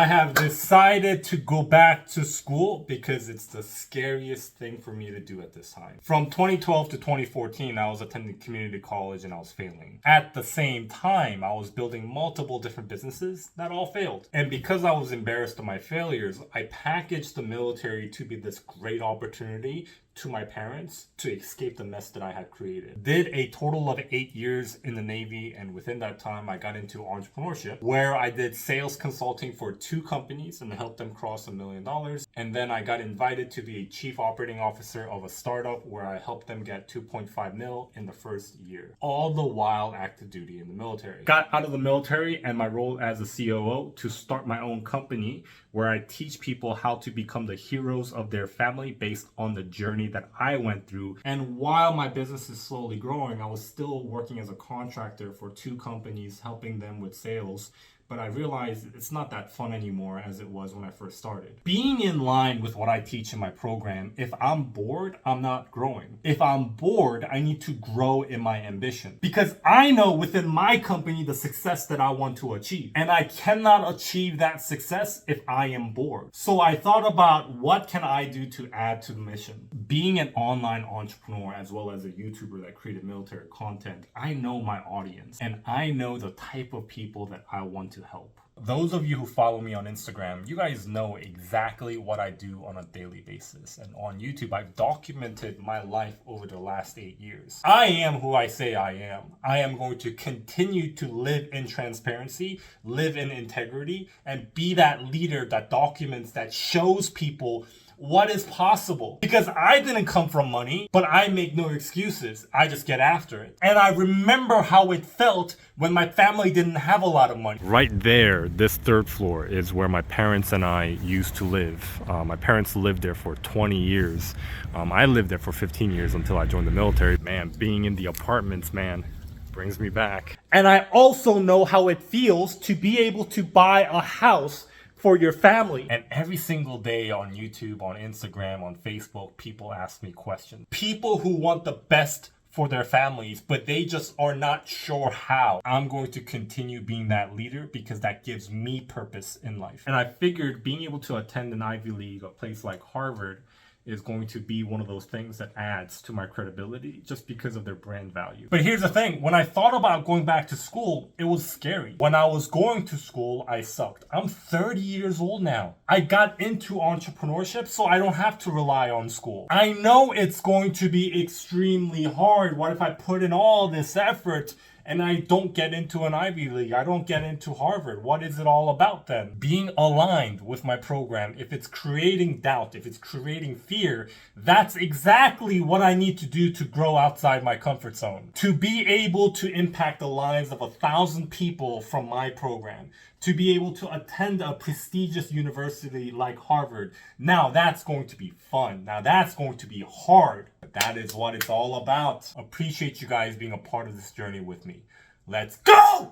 I have decided to go back to school because it's the scariest thing for me to do at this time. From 2012 to 2014, I was attending community college and I was failing. At the same time, I was building multiple different businesses that all failed. And because I was embarrassed of my failures, I packaged the military to be this great opportunity to my parents to escape the mess that I had created. Did a total of 8 years in the Navy, and within that time I got into entrepreneurship where I did sales consulting for 2 companies and helped them cross $1 million. And then I got invited to be a chief operating officer of a startup where I helped them get 2.5 mil in the first year. All the while active duty in the military. Got out of the military and my role as a COO to start my own company where I teach people how to become the heroes of their family based on the journey that I went through. And while my business is slowly growing, I was still working as a contractor for 2 companies, helping them with sales. But I realized it's not that fun anymore as it was when I first started. Being in line with what I teach in my program, if I'm bored, I'm not growing. If I'm bored, I need to grow in my ambition. Because I know within my company the success that I want to achieve. And I cannot achieve that success if I am bored. So I thought about what can I do to add to the mission. Being an online entrepreneur as well as a YouTuber that created military content, I know my audience and I know the type of people that I want to help. Those of you who follow me on Instagram, you guys know exactly what I do on a daily basis. And on YouTube, I've documented my life over the last 8 years. I am who I say I am. I am going to continue to live in transparency, live in integrity, and be that leader that documents, that shows people what is possible. Because I didn't come from money, but I make no excuses. I just get after it. And I remember how it felt when my family didn't have a lot of money. Right there, this 3rd floor is where my parents and I used to live. My parents lived there for 20 years. I lived there for 15 years until I joined the military. Man, being in the apartments, man, brings me back. And I also know how it feels to be able to buy a house for your family. And every single day on YouTube, on Instagram, on Facebook, people ask me questions. People who want the best for their families, but they just are not sure how. I'm going to continue being that leader because that gives me purpose in life. And I figured being able to attend an Ivy League, a place like Harvard, is going to be one of those things that adds to my credibility just because of their brand value. But here's the thing, when I thought about going back to school, it was scary. When I was going to school, I sucked. I'm 30 years old now. I got into entrepreneurship so I don't have to rely on school. I know it's going to be extremely hard. What if I put in all this effort and I don't get into an Ivy League? I don't get into Harvard. What is it all about then? Being aligned with my program, if it's creating doubt, if it's creating fear, that's exactly what I need to do to grow outside my comfort zone. To be able to impact the lives of 1,000 people from my program. To be able to attend a prestigious university like Harvard. Now that's going to be fun. Now that's going to be hard. But that is what it's all about. Appreciate you guys being a part of this journey with me. Let's go!